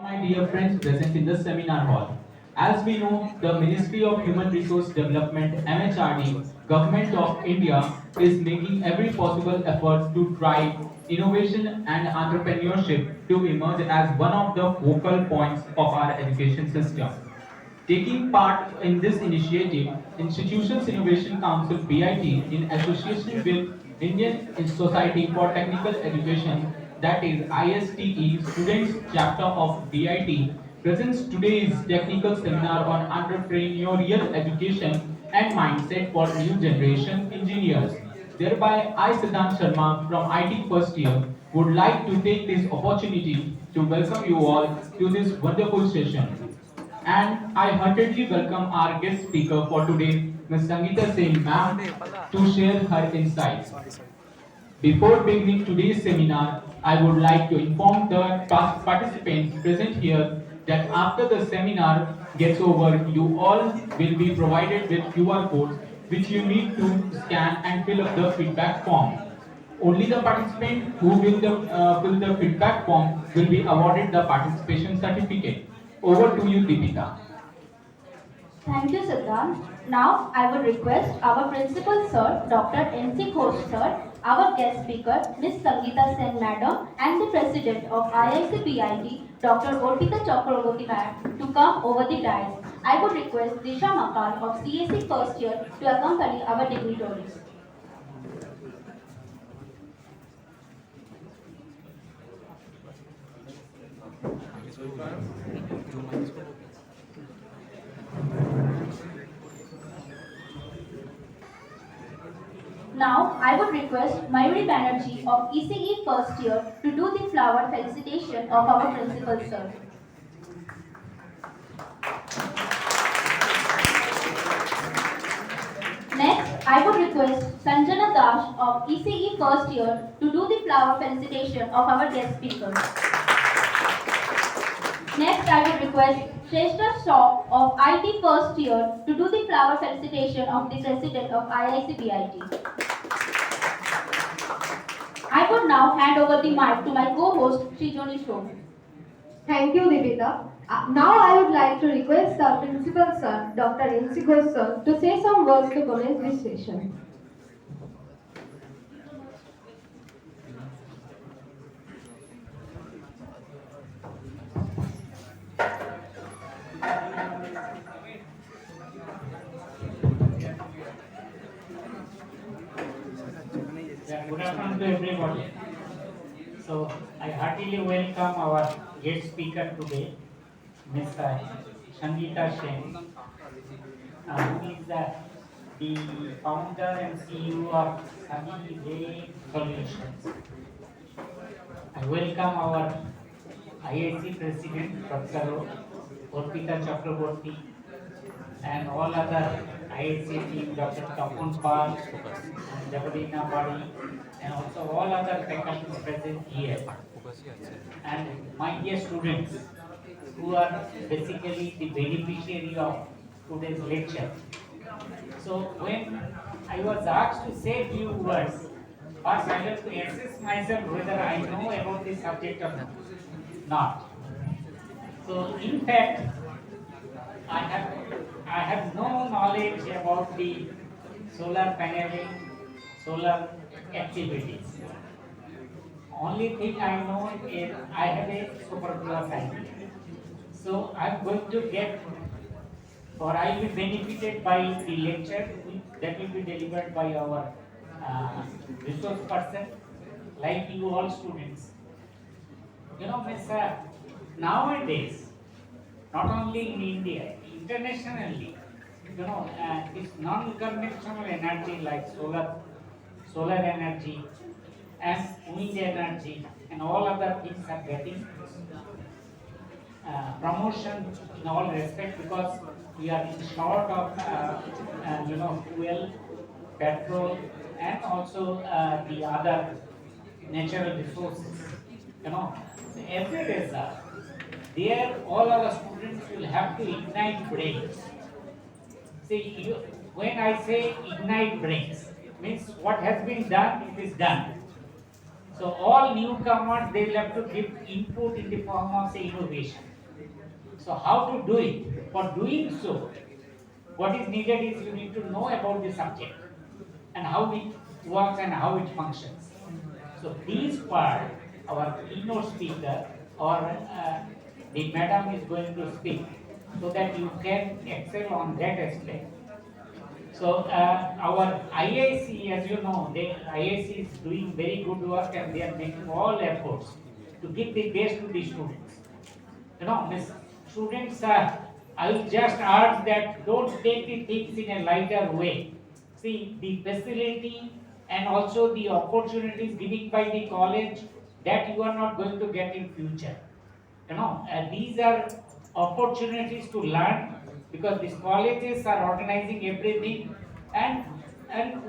My dear friends present in the seminar hall. As we know, the Ministry of Human Resource Development (MHRD) Government of India is making every possible effort to drive innovation and entrepreneurship to emerge as one of the focal points of our education system. Taking part in this initiative, Institutions Innovation Council (BIT) in association with Indian Society for Technical Education, that is ISTE Students Chapter of BIT, presents today's technical seminar on entrepreneurial education and mindset for new generation engineers. Thereby, I, Siddhant Sharma from IT first year, would like to take this opportunity to welcome you all to this wonderful session. And I heartily welcome our guest speaker for today, Ms. Sangeeta Sen ma'am, to share her insights. Before beginning today's seminar, I would like to inform the past participants present here that after the seminar gets over, you all will be provided with QR codes which you need to scan and fill up the feedback form. Only the participant who will fill the feedback form will be awarded the participation certificate. Over to you, Deepika. Thank you, Siddhant. Now, I would request our Principal Sir, Dr. N.C. Ghosh Sir, our guest speaker, Ms. Sangeeta Sen Madam, and the President of IICBIT, Dr. Orpita Chakraborty Ma'am, to come over the dais. I would request Disha Makal of CAC First Year to accompany our dignitaries. Now, I would request Mayuri Banerjee of ECE First Year to do the flower felicitation of our Principal Sir. Next, I would request Sanjana Dash of ECE First Year to do the flower felicitation of our guest speaker. Next, I would request Shrestha Shaw of IT First Year to do the flower felicitation of the President of IICBIT. I would now hand over the mic to my co-host, Srijoni Shroff. Thank you, Deepika. Now I would like to request our Principal Sir, Dr. N.C. Ghosh Sir, to say some words to commence this session. Yeah, good afternoon to everybody. So I heartily welcome our guest speaker today, Ms. Sangeeta Sen, who is the founder and CEO of Sunny Day Solutions. I welcome our IIC President, Dr. Orpita Chakraborty, and all other IIC team, Dr. Tapun Pal, and Jabalina Badi, and also all other faculty present here. And my dear students, who are basically the beneficiary of today's lecture. So when I was asked to say few words, first I have to assess myself whether I know about the subject or not. So in fact, I have I have no knowledge about the solar paneling, solar activities. Only thing I know is I have a superfluous idea. So I'm going to get, or I will be benefited by the lecture that will be delivered by our resource person, like you all students. You know, Miss, nowadays, not only in India, internationally, this non-conventional energy like solar energy and wind energy and all other things are getting promotion in all respect because we are in short of fuel, petrol, and also the other natural resources. So every result, there all our students will have to ignite brains. See, when I say ignite brains, means what has been done, it is done. So all newcomers, they will have to give input in the form of say innovation. So how to do it? For doing so, what is needed is you need to know about the subject and how it works and how it functions. So these part, our keynote speaker or the madam is going to speak so that you can excel on that aspect. So our IIC, as you know, the IIC is doing very good work and they are making all efforts to give the best to the students. You know, Miss students, I will just urge that don't take the things in a lighter way. See, the facility and also the opportunities given by the college that you are not going to get in future. You know, these are opportunities to learn because these colleges are organizing everything and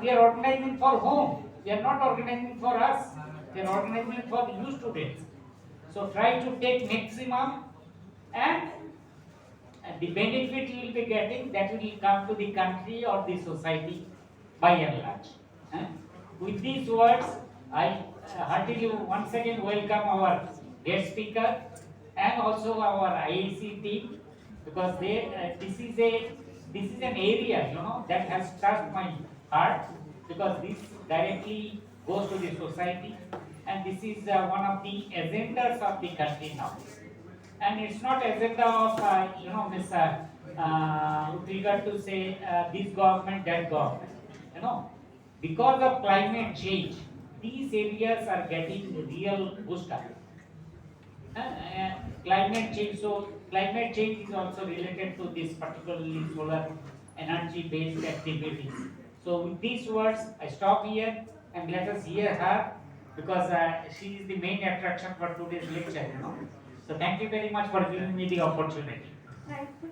we are organizing for whom? We are not organizing for us. We are organizing for you students. So try to take maximum and the benefit you will be getting that will come to the country or the society by and large. Eh? With these words, I heartily once again welcome our guest speaker and also our IAC team because this is an area that has touched my heart because this directly goes to the society and this is one of the agendas of the country now. And it's not agenda of Miss with regard to say this government, that government. Because of climate change, these areas are getting real boost up. Climate change. So climate change is also related to this particularly solar energy based activities. So with these words, I stop here and let us hear her because she is the main attraction for today's lecture. So thank you very much for giving me the opportunity. Thank you.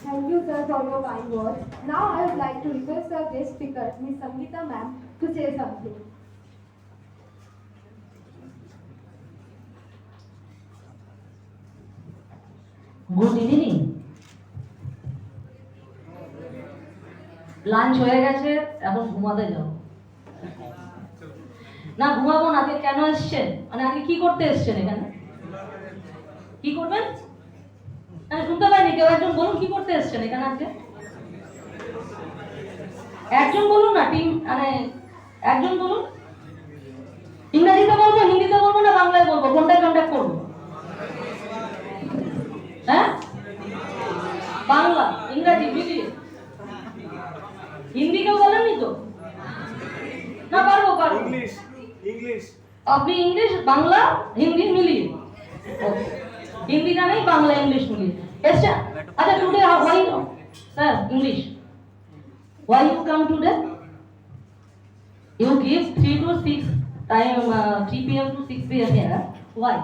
Thank you, sir, for your kind words. Now I would like to request our guest speaker, Ms. Sangeeta ma'am, to say something. Good evening. Lunch হয়ে গেছে, এখন ঘুমাতে যাও। না ঘুমাবো না, আজকে কেন এসছেন? মানে আজকে কি করতে এসছেন এখানে? কি করবেন? শুনতে পাইনি, কেউ একজন বলুন কি করতে এসছেন এখানে আজকে? একজন বলুন না, টিম মানে একজন বলুন। ইংরেজিতে বলবো, হিন্দিতে বলবো না বাংলায় বলবো, কোনটায় কন্ট্যাক্ট করবো? হ্যাঁ, বাংলা ইংরাজি মিলিয়ে। হিন্দি কেউ বলেননি তো? না পারবো পারবো। ইংলিশ আপনি ইংলিশ বাংলা হিন্দি মিলিয়ে। ওকে, হিন্দি না নেই, বাংলা ইংলিশ মিলিয়ে এসছে। আচ্ছা, today why sir English why you come today? You give 3 to 6 time 3 p.m. to 6 p.m. here. Why?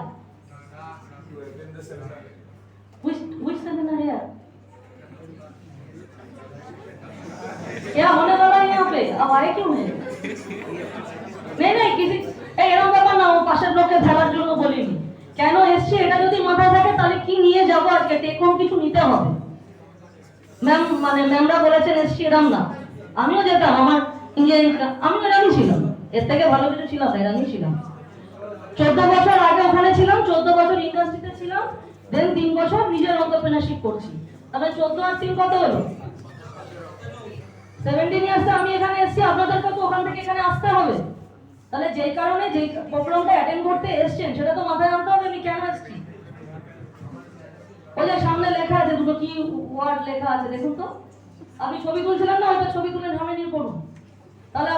Which seminar here? क्या होने वाला है यहाँ पे? अब आए क्यों हैं? नहीं किसी এরকম ব্যাপার না, ও পাশের লোককে ফেলার জন্য বলিনি। কেন এসছে এটা যদি মাথায় থাকে তাহলে কি নিয়ে যাবো আজকে, টেকম কিছু নিতে হবে। ম্যাম মানে ম্যামরা বলেছেন এসছি, এরকম না। আমিও যেতাম, আমার ইঞ্জিনিয়ারিং আমিও এরকমই ছিলাম, এর থেকে ভালো কিছু ছিলাম না, এরকমই ছিলাম। 14 বছর আগে ওখানে ছিলাম, 14 বছর ইন্ডাস্ট্রিতে ছিলাম, দেন 3 বছর নিজের এন্টারপ্রেনারশিপ করছি। তাহলে 14 আর 3 কত হলো? 17 ইয়ার্সে আমি এখানে এসেছি, আপনাদেরকে তো ওখান থেকে এখানে আসতে হবে। তাহলে যেই কারণে যেই প্রোগ্রামটা অ্যাটেন্ড করতে এসেছেন সেটা তো মাথায় আনতে হবে আমি কেন এসেছি। ওই যে সামনে লেখা আছে, দুটো কি ওয়ার্ড লেখা আছে দেখুন তো। আপনি ছবি তুলছিলেন না, হয়তো ছবি তুলে সামনে নিয়ে পড়ুন। তাহলে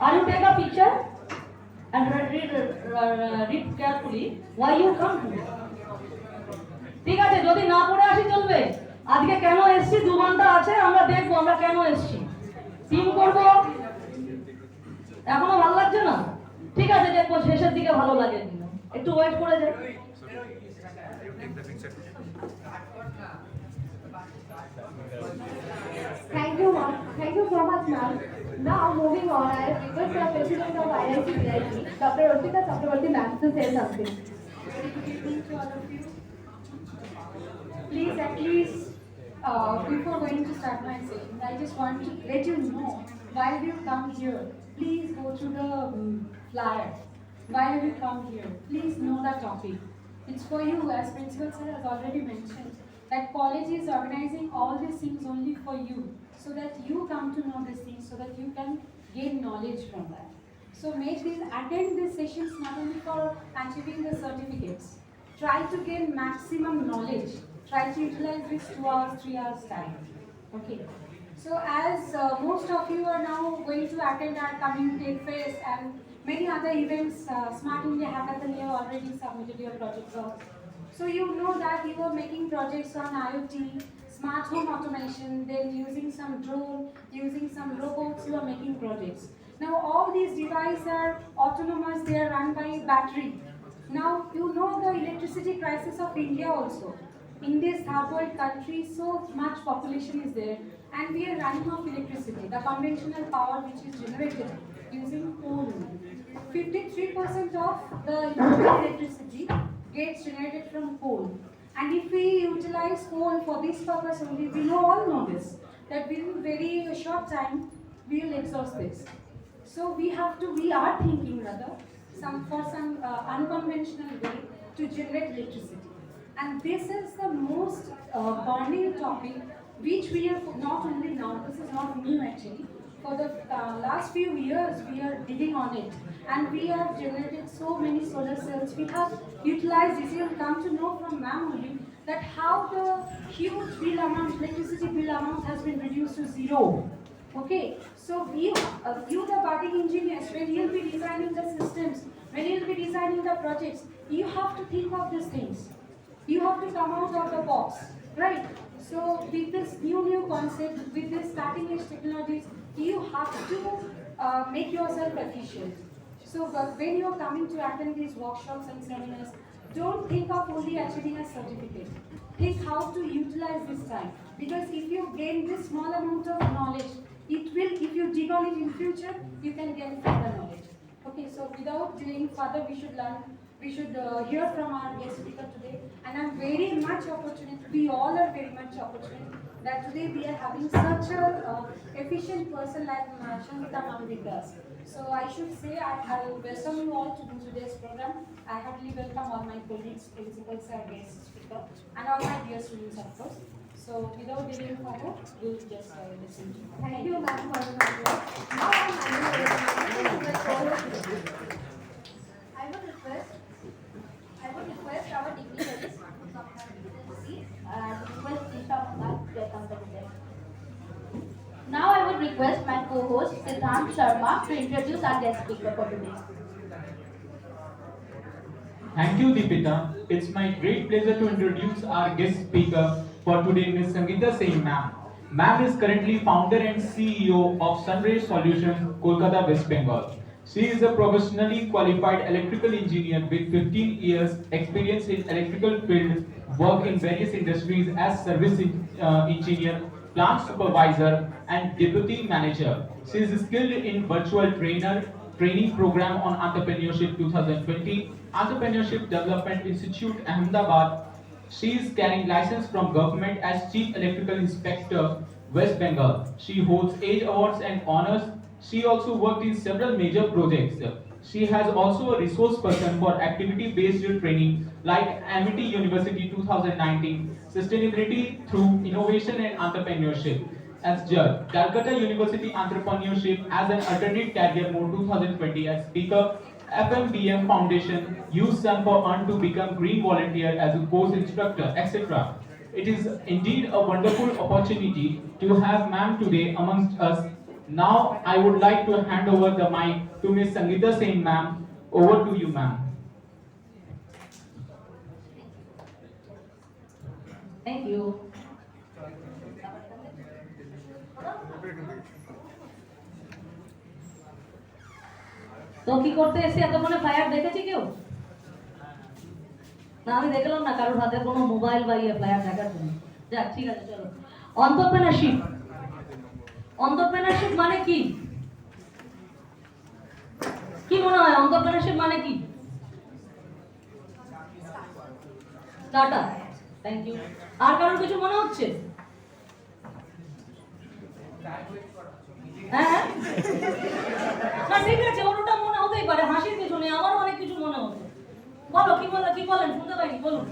আর you take a picture and read carefully why you come here. ঠিক আছে, যদি না পড়ে আসি চলবে। আজকে কেন এসেছি 2 ঘন্টা আছে, আমরা দেখবো আমরা কেন এসেছি, টিম করবো। এখনো ভালো লাগছে না? ঠিক আছে, দেখবো শেষের দিকে ভালো লাগে, একটু ওয়েট করে যাই। Thank you so much, ma'am. Now moving on, I request the President of IIT BIT, Dr. Orpita Chakraborty ma'am, to say something. Very good evening to all of you. Please at least Before going to start my session, I just want to let you know, while you come here, please go through the flyer. While you come here, please know the topic. It's for you, as Principal Sir has already mentioned, that college is organizing all these things only for you, so that you come to know these things, so that you can gain knowledge from that. So attend these sessions not only for achieving the certificates. Try to gain maximum knowledge. Try to utilize this 2 hours, 3 hours time. Okay. So as most of you are now going to attend our coming Tech Fest and many other events, Smart India Hackathon, you have already submitted your projects out. So you know that you are making projects on IoT, smart home automation, then using some drone, using some robots, you are making projects. Now all these devices are autonomous, they are run by battery. Now you know the electricity crisis of India also. India's third world country, so much population is there, and we are running off electricity, the conventional power which is generated using coal. 53% of the electricity gets generated from coal. And if we utilize coal for this purpose only, we all know this, that within very short time, we will exhaust this. So we are thinking rather, for some unconventional way to generate electricity. And this is the most burning topic which we are not only now, this is not new actually, for the last few years we are digging on it, and we have generated so many solar cells. We have utilized this. You will come to know from ma'am only that how the huge bill amount, electricity bill amount has been reduced to zero. Okay, so you the budding engineers, when you'll be designing the systems, when you'll be designing the projects, you have to think of these things. You have to come out of the box, right? So with this new concept, with this cutting edge technologies, you have to make yourself efficient. So when you're coming to attend these workshops and seminars, don't think of only achieving a certificate. Think how to utilize this time. Because if you gain this small amount of knowledge, it will, if you dig on it in future, you can gain further knowledge. Okay, so without delaying further, we should hear from our guest speaker today. And I'm very much fortunate, we all are very much fortunate that today we are having such a efficient person like Shangita ma'am with us. So I should say I will welcome you all to today's program. I heartily welcome all my colleagues, principals, and guest speaker, and all my dear students, of course. So without delaying further, we'll just listen to you. Thank you, ma'am, for the work. Now I'm handing over the floor to you. I would request our dignitaries to come and see and request Disha Mangal to accompany them. Now I would request my co-host Siddhant Sharma to introduce our guest speaker for today. Thank you, Deepika. It's my great pleasure to introduce our guest speaker for today, Ms. Sangeeta Singh ma'am. Ma'am is currently founder and CEO of Sunray Solutions, Kolkata, West Bengal. She is a professionally qualified electrical engineer with 15 years experience in electrical field, work in various industries as service engineer, plant supervisor, and deputy manager. She is skilled in virtual training program on entrepreneurship 2020, Entrepreneurship Development Institute, Ahmedabad. She is carrying license from government as Chief Electrical Inspector, West Bengal. She holds 8 awards and honors. She also worked in several major projects. She has also a resource person for activity-based training like Amity University 2019, Sustainability through Innovation and Entrepreneurship. As judge, Calcutta University Entrepreneurship as an Alternate Career Mode 2020 as speaker, FMBM Foundation, use Sun for Earn to become Green Volunteer as a course instructor, etc. It is indeed a wonderful opportunity to have ma'am today amongst us. Now I would like to hand over the mic to Ms. Sangeeta Singh ma'am. Over to you ma'am. Thank you. তো কি করতে এসে এতক্ষণে flyer দেখেছি কেউ? না আমি দেখলাম না কারোর হাতে কোনো মোবাইল বা ফ্লায়ার দেখার জন্য। যাক ঠিক আছে চলো। অন্টারপ্রেনারশিপ মানে কি? কি মনে হয় অন্টারপ্রেনারশিপ মানে কি? স্টার্টআপ। Thank you. আর কারোর কিছু মনে হচ্ছে? হ্যাঁ না ঠিক আছে, ওর ওটা মনে হতেই পারে, হাসির কিছু নেই, আমারও অনেক কিছু মনে হতো। বলো কি বলেন শুনতে পাইনি, বলুন।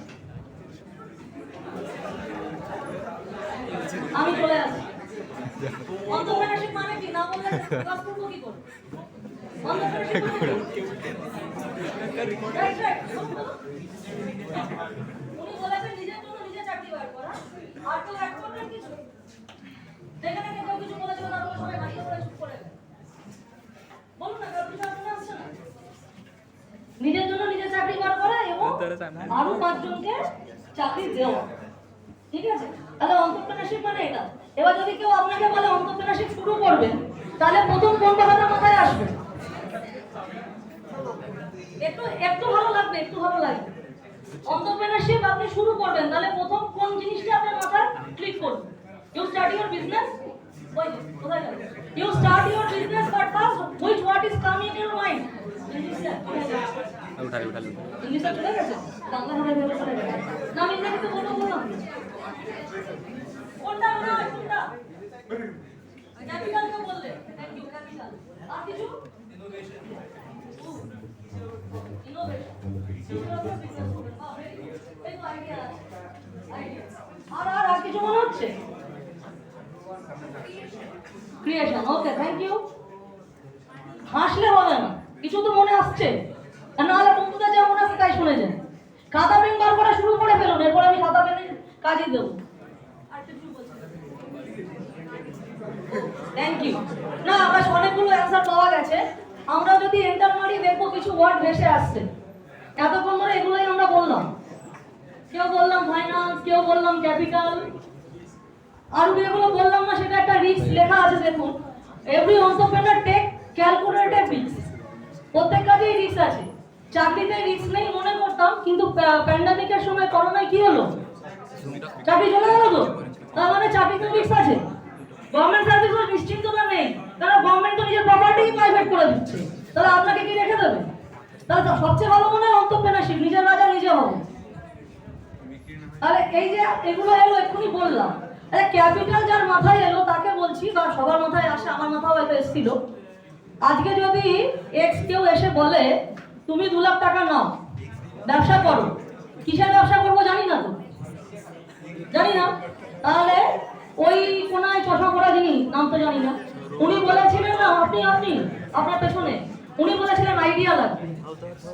আমি চলে আসি। অন্তর্প্রেনারশিপ মানে কি না বললে ক্লাস করবো কি করে? অন্তর্প্রেনারশিপ মানে কি? Right, বলুন, বলুন। উনি বলেছেন নিজের জন্য নিজে চাকরি বার করা, আর কেউ অ্যাড করবেন কিছু? যেখানে কেউ কিছু বলেছিল তারপরে সবাই হাসিয়ে পড়ে চুপ করে গেল। বলুন না, কারণ কিছু আপনার আসছে না। নিজের জন্য নিজে চাকরি বার করা এবং আরো 5 জনকে চাকরি দেওয়া, ঠিক আছে? তাহলে অন্টারপ্রেনারশিপ মানে এটা। এবার যদি কেউ আপনাকে বলে অন্টারপ্রেনারশিপ শুরু করবেন, তাহলে প্রথম কোন কথাটা মাথায় আসবে? একটু ভালো লাগবে, একটু ভালো লাগবে। অন্টারপ্রেনারশিপ আপনি শুরু করবেন, তাহলে প্রথম কোন জিনিসটা আপনার মাথায় ক্লিক করবে? You start your business. ওই যে কোথায় গেল? You start your business, but first which what is coming in your mind? ইংলিশে চলে গেছে, বাংলা ভাবে ভেবে চলে গেছে। না আমি ইংরেজিতে বলবো না। কোনটা না কোনটা? ক্যাপিটাল কে বললে? Thank you, capital. আর কিছু? ইনোভেশন। এই তো আইডিয়া আছে। আর কিছু মনে হচ্ছে? ক্রিয়েশন। Okay, thank you. হাসলে হবে না, কিছু তো মনে আসছে, আর নাহলে বন্ধুদের যা মনে আসছে তাই শুনে যান। খাতা পেন বার করা শুরু করে ফেলুন, এরপর আমি খাতা পেনের কাজই দেবো। Thank you. না আমার অনেকগুলো অ্যান্সার পাওয়া গেছে। আমরা যদি এন্টার মারি দেখবো কিছু ওয়ার্ড ভেসে আসছে। এতক্ষণ ধরে এগুলোই আমরা বললাম। কেউ বললাম ফাইন্যান্স, কেউ বললাম ক্যাপিটাল, আর যেগুলো বললাম না সেটা একটা রিস্ক লেখা আছে দেখুন। Every entrepreneur take calculated risk. প্রত্যেক কাজেই রিস্ক আছে। চাকরিতে রিস্ক নেই মনে করতাম, কিন্তু প্যান্ডেমিকের সময় করোনায় কি হলো? চাকরি চলে গেল তো। তার মানে চাকরিতে রিস্ক আছে। গভর্নমেন্ট সার্ভিসও নিশ্চিন্ততা নেই, কারণ গভর্নমেন্ট তো নিজের প্রপার্টি প্রাইভেট করে দিচ্ছে। তাহলে আপনাকে কি রেখে দেবে? তাহলে সবচেয়ে ভালো মনে হয় এন্টারপ্রেনারশিপ, নিজের রাজা নিজে হবে। তাহলে এই যে এগুলো এলো এক্ষুনি বললাম, ক্যাপিটাল যার মাথায় এলো তাকে বলছি, বা সবার মাথায় আসে, আমার মাথাও হয়তো এসেছিল। আজকে যদি এক্স কেউ এসে বলে তুমি 2 লাখ টাকা নাও, ব্যবসা করো, কিসের ব্যবসা করবো জানি না তো, জানি না। তাহলে ওই কোনায় চশমা পরা যিনি, নাম তো জানি না, উনি বলেছিলেন না আপনি আপনার পেছনে উনি বলেছিলেন আইডিয়া লাগবে।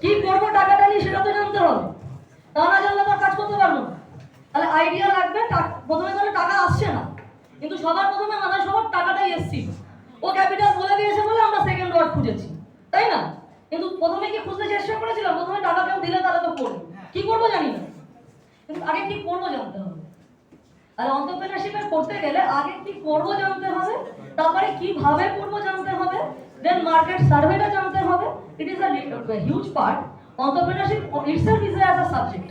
কি করবো টাকাটা নিয়ে সেটা তো জানতে হবে, তা না জানলে তো কাজ করতে পারবো না। তাহলে আইডিয়া লাগবে। প্রথমে তাহলে টাকা আসছে না, কিন্তু সবার প্রথমে মাথায় সবার টাকাটাই এসছিল। ও ক্যাপিটাল বলে দিয়েছে বলে আমরা সেকেন্ড ওয়ার্ড খুঁজেছি, তাই না? কিন্তু প্রথমে কি খুঁজতে চেষ্টা করেছিলাম? প্রথমে টাকা কেউ দিলে তাহলে তো করবো, কি করবো জানি না, কিন্তু আগে কি করবো জানতে হবে। আর এন্টারপ্রেনারশিপের করতে গেলে আগে কি করবো জানতে হবে, তারপরে কিভাবে করবো জানতে হবে, দেন মার্কেট সার্ভেটা জানতে হবে। It is a huge part. Entrepreneurship itself is as a subject.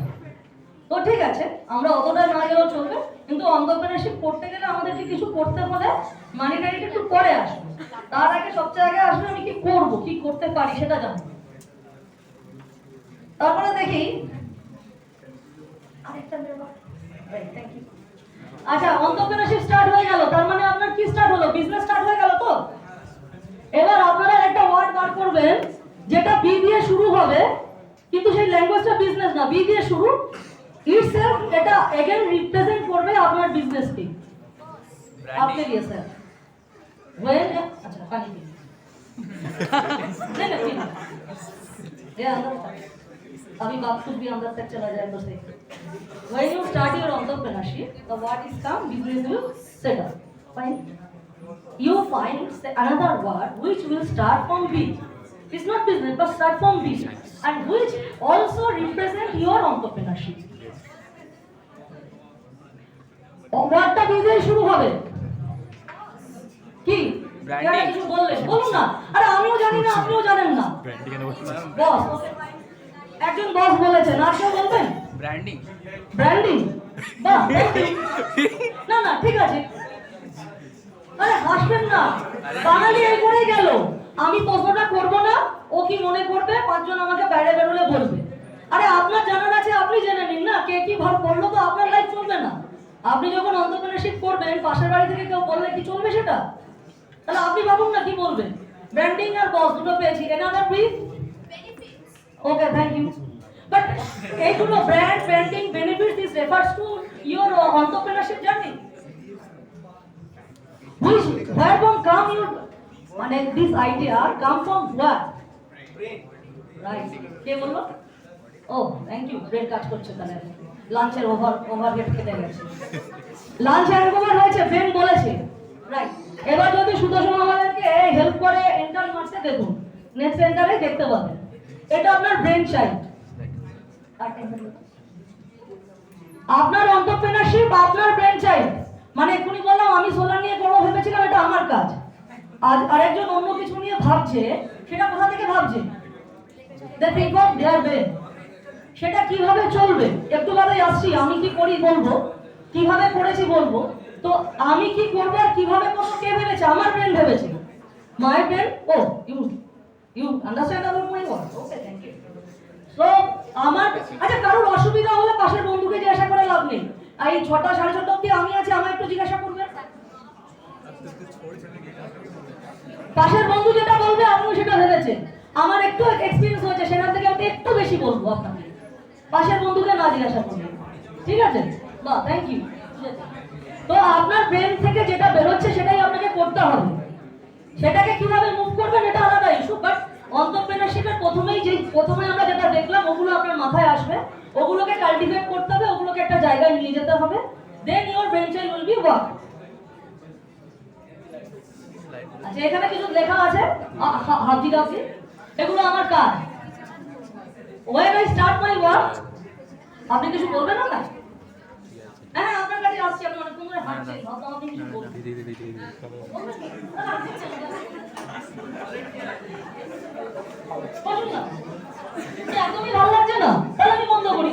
তো ঠিক আছে, আমরা অতটা না গেলেও চলবে, কিন্তু এন্টারপ্রেনারশিপ করতে গেলে আমাদেরকে কিছু করতে হলে মানিটারিটা একটু পরে আসবে। তার আগে সবচেয়ে আগে আসবে আমি কি করবো, কি করতে পারি সেটা জানবো। তারপরে দেখি আরেকটা ব্যাপার। Thank you. আচ্ছা, এন্টারপ্রেনারশিপ স্টার্ট হয়ে গেল, তার মানে আপনার কি স্টার্ট হলো? বিজনেস স্টার্ট হয়ে গেল তো। এবার আপনারা একটা ওয়ার্ড বার করবেন যেটা বি দিয়ে শুরু হবে, কিন্তু সেই ল্যাঙ্গুয়েজটা বিজনেস না, বি দিয়ে শুরু। ইটসেলফ এটা এগেইন রিপ্রেজেন্ট করবে আপনার বিজনেসকে। आपके लिए सर when अच्छा पानी पी नहीं ये अंदर अभी बात कुछ भी अंदर तक चला जाए तो सही। when you start your entrepreneurship the what is come business will set up fine. You find another word which will start from B. It's not business but start from B and which also represent your entrepreneurship. ওয়ার্ডটা দিয়ে শুরু হবে কি? Branding. কিছু বললেন বলুন না। আরে আমিও জানি না, আপনিও জানেন না। বস, একজন বস বলেছেন, আর কেউ বলবেন? ব্র্যান্ডিং। ব্র্যান্ডিং, বাহ, না না ঠিক আছে। আরে হাসবেন না, বাঙালি এই করেই গেল। আমি প্রশ্নটা করবো না, ও কি মনে করবে, 5 জন আমাকে বাইরে বেরোলে বলবে। আরে আপনার জানার আছে আপনি জেনে নিন না, কে কি ভালো করলো তো আপনার লাইফ চলবে না। আপনি যখন এন্টারপ্রেনারশিপ করবেন, পাশের বাড়ি থেকে কেউ বললে কি চলবে সেটা? তাহলে আপনি ভাবুন না কি বলবেন। ব্র্যান্ডিং আর বস দুটো পেয়েছি, another brief? Okay, thank you. But এইগুলো brand, branding, benefits is refers to your entrepreneurship journey. Which where from come your মানে this idea come from what? Right. কে বললো? Oh, thank you. ব্রেন কাজ করছে তাহলে। লাঞ্চের overhead খেতে গেছে। Lunch over হয়েছে, ব্রেন বলেছে। রাইট। এবার যদি সুদর্শন আমাদেরকে হেল্প করে এন্টার মারতে দেখুন। নেক্সট এন্টারে দেখতে পাবেন। এটা আপনার ব্রেন চাইল্ড। আপনার এন্টারপ্রেনারশিপ আপনার ব্রেন চাইল্ড। মানে এক্ষুনি বললাম আমি সোলার নিয়ে করবো ভেবেছিলাম, এটা আমার কাজ। আজ আরেকজন অন্য কিছু নিয়ে ভাবছে, সেটা কোথা থেকে ভাবছে? They think of their brain. সেটা কিভাবে চলবে একটু বাদে আসছি। আমি কি করি বলবো, কিভাবে করেছি বলবো। তো আমি কি করবো আর কিভাবে করবো কে ভেবেছে? আমার ব্রেন ভেবেছে। My brain. ও ইউ আন্ডারস্ট্যান্ড আবার my word. Okay, thank you. So আমার আচ্ছা, কারোর অসুবিধা হলে পাশের বন্ধুকে জিজ্ঞাসা করে লাভ নেই। এই 6টা 6:30 অবধি আমি আছি, আমার একটু জিজ্ঞাসা করবেন। পাশের বন্ধু যেটা বলবে আপনিও সেটা ভেবেছেন। আমার একটু এক্সপেরিয়েন্স হয়েছে, সেখান থেকে আমি একটু বেশি বলবো আপনাকে। পাশের বন্ধুকে না জিজ্ঞাসা করবেন, ঠিক আছে? বাহ, থ্যাংক ইউ। তো আপনার ব্রেন থেকে যেটা বেরোচ্ছে সেটাই আপনাকে করতে হবে। সেটাকে কিভাবে মুভ করবেন এটা আলাদা ইস্যু, বাট এন্টারপ্রেনারশিপের প্রথমে আমরা যেটা দেখলাম ওগুলো আপনার মাথায় আসবে, ওগুলোকে কাল্টিভেট করতে হবে, ওগুলোকে একটা জায়গায় নিয়ে যেতে হবে। Then your brain child will be work. আচ্ছা, এখানে কিছু লেখা আছে হাবজি গাবজি, এগুলো আমার কাজ। When I start my work, আপনি কিছু বলবেন না? হ্যাঁ, আপনার কাছে আসছি, আপনি অনেকক্ষণ ধরে হাঁটছেন, ভাবলাম আপনি কিছু বলবেন। বলুন না, একদমই ভালো লাগছে না, তাহলে আমি বন্ধ করি।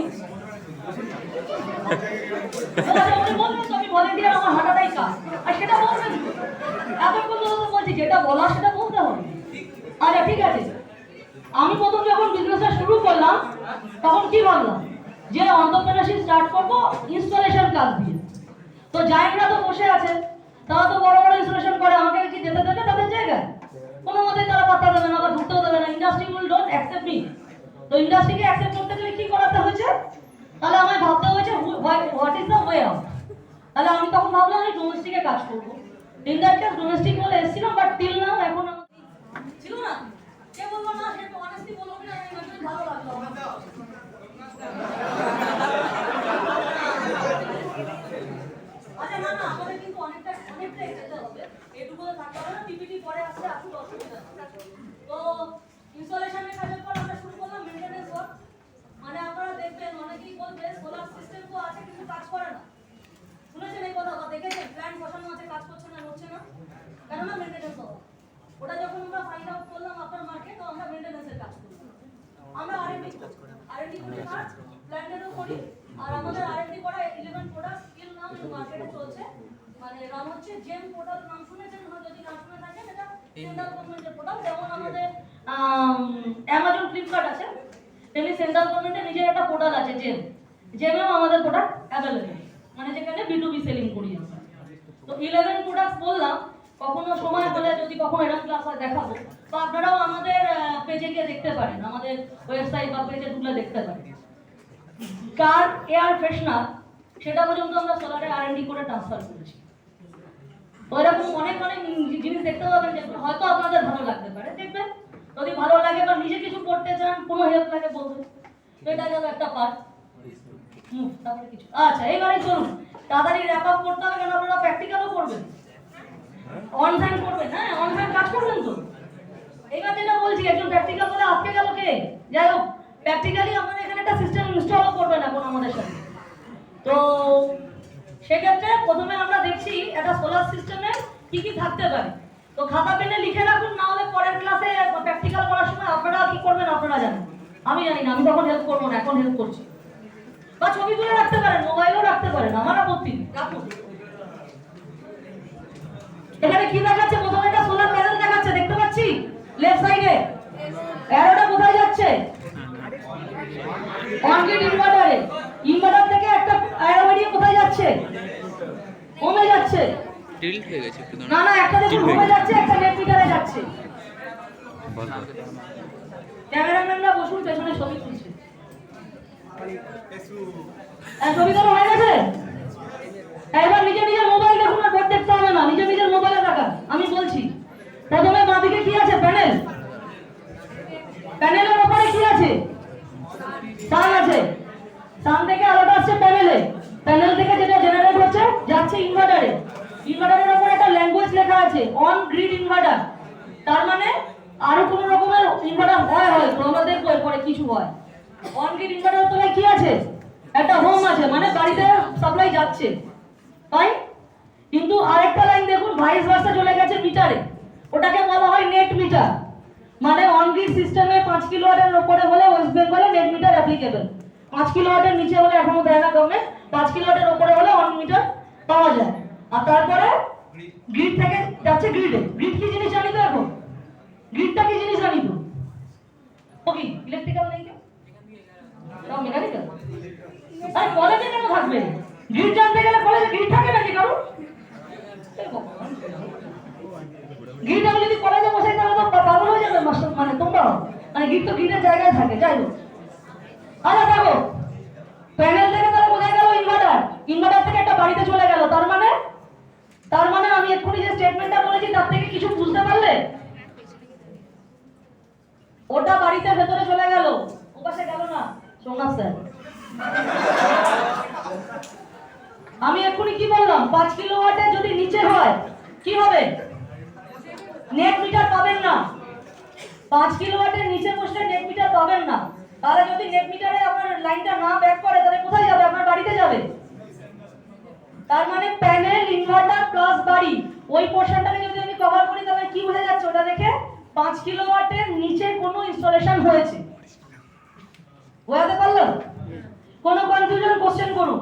আপনি বলবেন তো আমি ভলেন্টিয়ার, আমার হাঁটাটাই কাজ, আর সেটা বলবেন। এতক্ষণ ধরে বলছি যেটা বলার সেটা বলতে হবে। আচ্ছা, ঠিক আছে। আমি প্রথম যখন বিজনেসটা শুরু করলাম তখন কি ভাবলাম যে এন্টারপ্রেনারশিপ স্টার্ট করব ইনস্টলেশন কাজ দিয়ে। তো জায়গাটা তো বসে আছে, তারা তো বড় বড় ইনস্টলেশন করে, আমাকে কি যেতে দেবে তাদের জায়গায়? কোনো মতেই তারা পাত্তা দেবে না, আবার ঢুকতেও দেবে না। Industry will don't accept me. তো ইন্ডাস্ট্রিকে অ্যাকসেপ্ট করতে গেলে কি করাতে হয়েছে? তাহলে আমায় ভাবতে হয়েছে what is the way out. তাহলে আমি তখন ভাবলাম আমি ডোমেস্টিকে কাজ করবো। ইন দ্যাট কেস ডোমেস্টিক বলে এসেছিলাম, বাট টিল নাও এখন ছিল না। কে বলবো না, সে অনেস্টলি বলবো না, আমি ভালো লাগলো। আচ্ছা, না না, আমাদের কিন্তু অনেকটা যেতে হবে, এটুকু থাকতে হবে না। পিপিটি পরে আসলে আসলে অসুবিধা। তো ইনস্টলেশনের কাজের পর আমরা শুরু করলাম মেইনটেনেন্স ওয়ার্ক। মানে আপনারা দেখবেন অনেকেই বলবে সোলার সিস্টেম তো আছে কিন্তু কাজ করে না। শুনেছেন এই কথা বা দেখেছেন? প্ল্যান বসানো আছে, কাজ করছে না, হচ্ছে না, কেন না? Maintenance work. ওটা যখন আমরা ফাইন্ড আউট করলাম আপনার মার্কেট, তো আমরা মেইনটেনেন্সের কাজ করলাম। আমরা আরএনডি করি, কাজ প্ল্যান্টেরও করি। আর আমাদের আরএনডি করা 11 প্রোডাক্ট স্কিল নাম মার্কেটে চলছে, মানে নাম হচ্ছে জেম প্রোডাক্ট। নাম শুনেছেন? যদি না শুনে থাকেন, এটা সেন্ট্রাল গভর্নমেন্টের প্রোডাক্ট। যেমন আমাদের অ্যামাজন, ফ্লিপকার্ট আছে, তেমনি সেন্ট্রাল গভর্নমেন্টের নিজের একটা পোর্টাল আছে জেমেও আমাদের প্রোডাক্ট অ্যাভেলেবেল, মানে যেখানে B2B সেলিং করি আমরা। তো 11 প্রোডাক্ট বললাম, কখনো সময় হলে যদি কখনো এরকম ক্লাস হয় দেখাবো। তো আপনারাও আমাদের পেজে গিয়ে দেখতে পারেন, আমাদের ওয়েবসাইট বা পেজে ঢুকলে দেখতে পারেন। কার এয়ার ফ্রেশনার সেটা পর্যন্ত আমরা সোলারে আরএনডি করে ট্রান্সফার করেছি। তো এরকম অনেক অনেক জিনিস দেখতে পাবেন, যেগুলো হয়তো আপনাদের ভালো লাগতে পারে। দেখবেন, যদি ভালো লাগে বা নিজে কিছু করতে চান, কোনো হেল্প লাগে বলবেন। তো এটা গেল একটা পার্ট। তারপরে কিছু আচ্ছা, এবারে চলুন তাড়াতাড়ি র্যাপ আপ করতে হবে, কেন আপনারা প্র্যাকটিক্যালও করবেন, অন টাইম করবেন। হ্যাঁ, অন টাইম কাজ করবেন তো। এবার যেটা বলছি, একজন প্র্যাকটিক্যাল বলে আজকে গেল কে? যাই হোক, প্র্যাকটিক্যালি আপনারা এখানে একটা সিস্টেম ইনস্টলও করবেন এখন আমাদের সাথে। তো সেক্ষেত্রে প্রথমে আমরা দেখছি একটা সোলার সিস্টেমে কি কি থাকতে পারে। তো খাতা পেনে লিখে রাখুন, না হলে পরের ক্লাসে প্র্যাকটিক্যাল করার সময় আপনারা কি করবেন আপনারা জানেন, আমি জানি না। আমি তখন হেল্প করবো না, এখন হেল্প করছি। বা ছবি তুলে রাখতে পারেন, মোবাইলেও রাখতে পারেন, আমার আপত্তি নেই, রাখুন। এখানে কি দেখাচ্ছে? প্রথমে একটা সোলার প্যানেল দেখাচ্ছে, দেখতে পাচ্ছি লেফট সাইডে। অ্যারোটা কোথায় যাচ্ছে? অনগ্রিড ইনভার্টারে। ইনভার্টার থেকে একটা অ্যারো বেরিয়ে কোথায় যাচ্ছে? কমে যাচ্ছে। টিল্ট হয়ে গেছে একটু না না, একটা দেখুন হোমে যাচ্ছে, একটা নেট মিটারে যাচ্ছে। ক্যামেরাম্যানরা বসুন, পেছনে ছবি তুলছে। ছবি তোলা হয়ে গেছে? এবার নিজে নিজের মোবাইল দেখুন, আর বোর্ড দেখতে হবে না, নিজে নিজের মোবাইলে তাকান। আমি বলছি, প্রথমে বাঁদিকে কি আছে? প্যানেল। প্যানেলের উপরে কি আছে? সান আছে। সান থেকে আলোটা আসছে প্যানেলে, প্যানেল থেকে যেটা জেনারেট হচ্ছে যাচ্ছে ইনভার্টারে। ইনভার্টারের উপরে একটা ল্যাঙ্গুয়েজ লেখা আছে, অন গ্রিড ইনভার্টার। তার মানে আরো কোন রকমের ইনভার্টার হয় তোমরা দেখবো এরপরে কিছু হয়। অন গ্রিড ইনভার্টার তলায় কি আছে? একটা হোম আছে, মানে বাড়িতে সাপ্লাই যাচ্ছে, তাই? কিন্তু আরেকটা লাইন দেখুন, ভাইস ভার্সা চলে গেছে মিটারে, ওটাকে বলা হয় নেট মিটার। মানে অন গ্রিড সিস্টেমে 5 কিলোওয়াটের উপরে হলে ওয়েস্ট বেঙ্গলে নেট মিটার অ্যাপ্লিকেবল। 5 কিলোওয়াটের নিচে হলে এখনো দেয় না গভর্নমেন্ট, 5 কিলোওয়াটের উপরে হলে অন মিটার পাওয়া যায়। আর তারপরে গ্রিড থেকে যাচ্ছে গ্রিডে। গ্রিড কি জিনিস জানি তো? এখন গ্রিডটা কি জিনিস জানি তো? ও কি ইলেকট্রিক্যাল নেই কেউ? সব মেকানিক্যাল। আরে কলেজে কেন থাকবে? গ্রিড জানতে গেলে কলেজে গ্রিড থাকে নাকি কারো? গ্রিড আমি যদি কলেজে বসাই তাহলে তো পাগল হয়ে যাবে মাস্টার, মানে তোমরা। মানে গ্রিড তো গ্রিডের জায়গায় থাকে, যাই হোক। আচ্ছা দেখো, প্যানেল থেকে তাহলে বোঝা গেল ইনভার্টার, ইনভার্টার থেকে একটা বাড়িতে চলে গেল। তার মানে আমি এক্ষুনি যে স্টেটমেন্টটা বলেছি তার থেকে কিছু বুঝতে পারলে? ওটা বাড়িতে ভেতরে চলে গেল, ওপাশে গেল না। সোমনাথ স্যার, আমি এক্ষুনি কি বললাম? 5 কিলোওয়াটের যদি নিচে হয় কি হবে? নেট মিটার পাবেন না। 5 কিলোওয়াটের নিচে বসলে নেট মিটার পাবেন না। তাহলে যদি নেট মিটারে আপনার লাইনটা না ব্যাক করে তাহলে কোথায় যাবে? আপনার বাড়িতে যাবে। তার মানে প্যানেল, ইনভার্টার প্লাস বাড়ি, ওই পোরশনটাকে যদি আমি কভার করি তাহলে কি বোঝা যাচ্ছে? ওটা দেখে 5 কিলোওয়াটের নিচে কোনো ইনস্টলেশন হয়েছে। বোঝাতে পারলাম? কোনো কনফিউশন? কোশ্চেন করুন।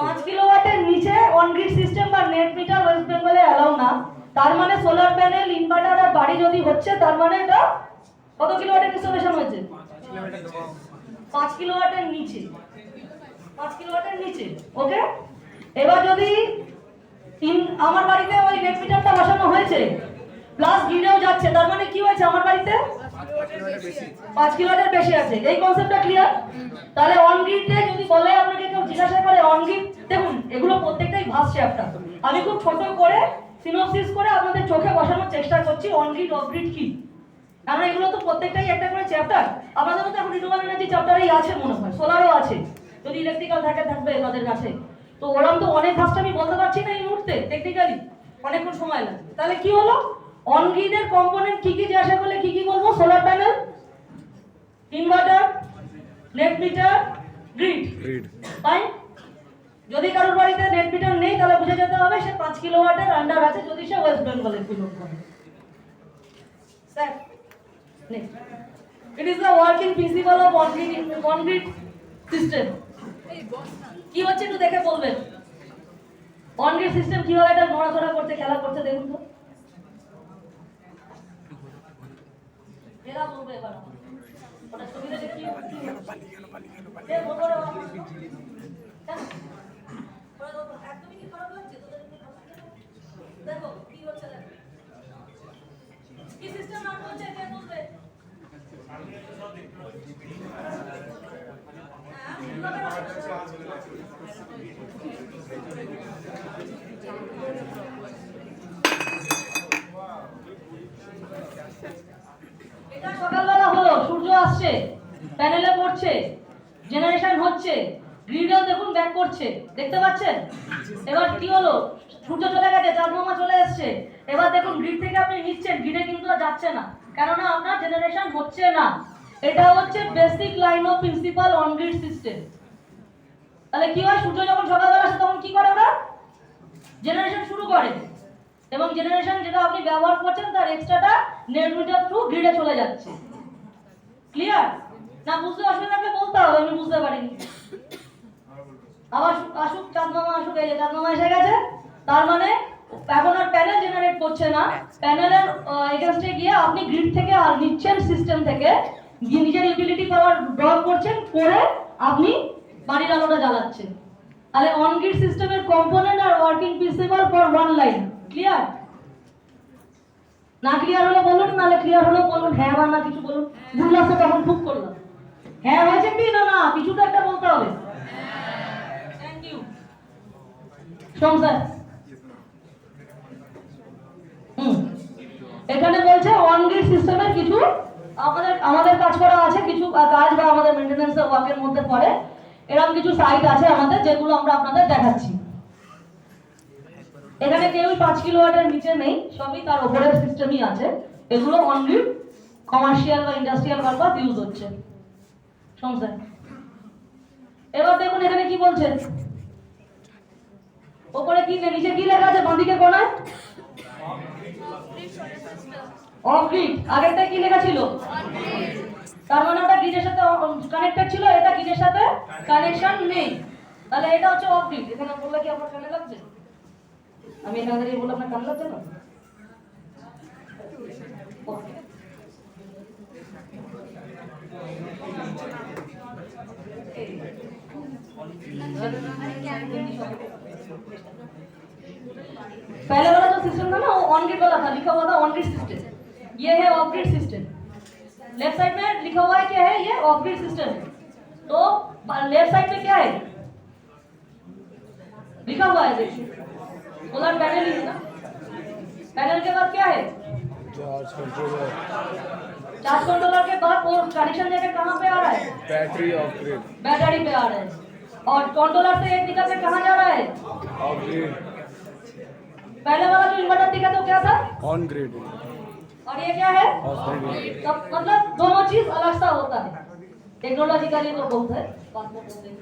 5 কিলোওয়াটের নিচে অন গ্রিড সিস্টেম বা নেট মিটার ওয়েস্ট বেঙ্গলে অ্যালাউ না। তার মানে সোলার প্যানেল, ইনভার্টার আর বাড়ি যদি হচ্ছে, তার মানে এটা কত কিলোওয়াটের ইনস্টলেশন হয়েছে? 5 কিলোওয়াটের নিচে। 5 কিলোওয়াটের নিচে, ওকে। এবার যদি আমার বাড়িতে ওই নেট মিটারটা বসানো হয়েছে প্লাস গ্রিডেও যাচ্ছে, তার মানে কি হয়েছে? আমার বাড়িতে 5 কিলোওয়াটের বেশি আছে। এই কনসেপ্টটা ক্লিয়ার? তাহলে অন গ্রিডে যদি বলে, আপনাকে কেউ জিজ্ঞাসা করে অন গ্রিড, দেখুন এগুলো প্রত্যেকটাই ভাস্ট চ্যাপ্টার। আমি খুব ছোট করে সিনোপসিস করে আপনাদের চোখে বসানোর চেষ্টা করছি অন গ্রিড, অফ গ্রিড কি। কারণ এগুলো তো প্রত্যেকটাই একটা করে চ্যাপ্টার। আপনাদের মধ্যে এখন রিনিউয়েবল এনার্জি চ্যাপ্টারই আছে মনে হয়, সোলারও আছে, যদি ইলেকট্রিক্যাল থাকবে তাদের কাছে। তো ওরকম তো অনেক ভাস্ট আমি বলতে পারছি না এই মুহূর্তে, টেকনিক্যালি অনেকক্ষণ সময় লাগে। তাহলে কি হলো? অন গ্রিডের কম্পোনেন্ট কি কি জিজ্ঞাসা করলে কি কি বলবো? Solar panel, inverter, net metre, grid. তাই যদি কারোর বাড়িতে নেট মিটার নেই তাহলে বুঝে যেতে হবে সে 5 কিলোওয়াটের আন্ডার আছে, যদি সে ওয়েস্ট বেঙ্গলে বিলং করে। Sir, next, it is the working principal of on grid system. কি হচ্ছে একটু দেখে বলবেন। অন গ্রিড সিস্টেম কিভাবে এটা নড়াচড়া করতে, খেলা করতে দেখুন তো। এরা বলবে এবার ওটা ছবি দেখে কি হচ্ছে? এ বলবো রে বাবা। কেন? একদমই কি খারাপ লাগছে তোদের? দেখো কি হচ্ছে, দেখো কি সিস্টেম রান হচ্ছে, কে বলবে? এটা সকালবেলা হলো, সূর্য আসছে, প্যানেলে পড়ছে, জেনারেশন হচ্ছে, গ্রিডও দেখুন ব্যাক করছে, দেখতে পাচ্ছেন? এবার কি হলো? সূর্য চলে গেছে, চাঁদমামা চলে এসছে। এবার দেখুন গ্রিড থেকে আপনি নিচ্ছেন, গ্রিডে কিন্তু আর যাচ্ছে না, কেননা আপনার জেনারেশন হচ্ছে না। এটা হচ্ছে basic line of principal on grid system. তাহলে কি হয়? সূর্য যখন সকালবেলা আসে তখন কি করে? ওরা জেনারেশন শুরু করে, এবং জেনারেশন যেটা আপনি ব্যবহার করছেন তার এক্সট্রাটা নেট মিটার থ্রু গ্রিডে চলে যাচ্ছে। ক্লিয়ার? না বুঝতে অসুবিধা থাকলে বলতে হবে, আমি বুঝতে পারিনি। আবার আসুক, চাঁদমামা আসুক, এই যে চাঁদমামা এসে গেছে। তার মানে এখন আর প্যানেল জেনারেট করছে না, প্যানেলের এগেইনস্টে গিয়ে আপনি গ্রিড থেকে আর নিচ্ছেন, সিস্টেম থেকে নিজের ইউটিলিটি পাওয়ার ড্র করছেন, করে আপনি বাড়ির আলোটা জ্বালাচ্ছেন। তাহলে অন গ্রিড সিস্টেমের component are working principal for one line clear? না ক্লিয়ার হলে বলুন, নাহলে ক্লিয়ার হলে বলুন হ্যাঁ বা না কিছু বলুন। ভুল আছে তখন খুব করলাম। হ্যাঁ হয়েছে কি না? না কিছু তো একটা বলতে হবে। থ্যাংক ইউ সোম স্যার। এখানে বলছে অন গ্রিড সিস্টেমের কিছু আমাদের কাজ করা আছে, কিছু কাজ বা আমাদের মেইনটেনেন্স ওয়ার্কের মধ্যে পড়ে এরকম কিছু সাইট আছে আমাদের, যেগুলো আমরা আপনাদের দেখাচ্ছি। এখানে কেউই 5 কিলোওয়াটের নিচে নেই, সবই তার উপরের সিস্টেমই আছে। এগুলো অনলি কমার্শিয়াল বা ইন্ডাস্ট্রিয়াল পারপাস ইউজ হচ্ছে। সমস্যা। এবার দেখুন এখানে কি বলছে, উপরে কি নিচে কি লেখা আছে বাঁদিকে কোণায়? Of grid. আগেরটা কি লেখা ছিল? তার মানে ওটা গ্রিডের সাথে কানেক্টেড ছিল, এটা গ্রিডের সাথে কানেকশন নেই, তাহলে এটা হচ্ছে অফ গ্রিড। এখানে বললে কি আপনার কানে লাগছে? আমি এখানে দাঁড়িয়ে বললাম আপনার কানে লাগছে না? पहले वाला जो सिस्टम था ना वो ऑन ग्रिड वाला था, लिखा हुआ था ऑन ग्रिड सिस्टम। ये है of grid system. Left side में लिखा हुआ है क्या है? ये ऑफ ग्रिड सिस्टम। तो लेफ्ट साइड में क्या है लिखा हुआ है? देखिए सोलर पैनल ही है ना। पैनल के बाद क्या है? Charge controller. चार्ज कंट्रोलर के बाद वो कनेक्शन लेके कहां पे आ रहा है? Battery of grid. बैटरी पे आ रहा है। और कंट्रोलर से एक निकल के कहां जा रहा है? Of grid. पहले वाला जो इन्वर्टर दिखा तो क्या था? On grid. और ये क्या है? Of grid. तो मतलब दोनों चीज अलग सा होता है। टेक्नोलॉजिकली तो बहुत है, बात में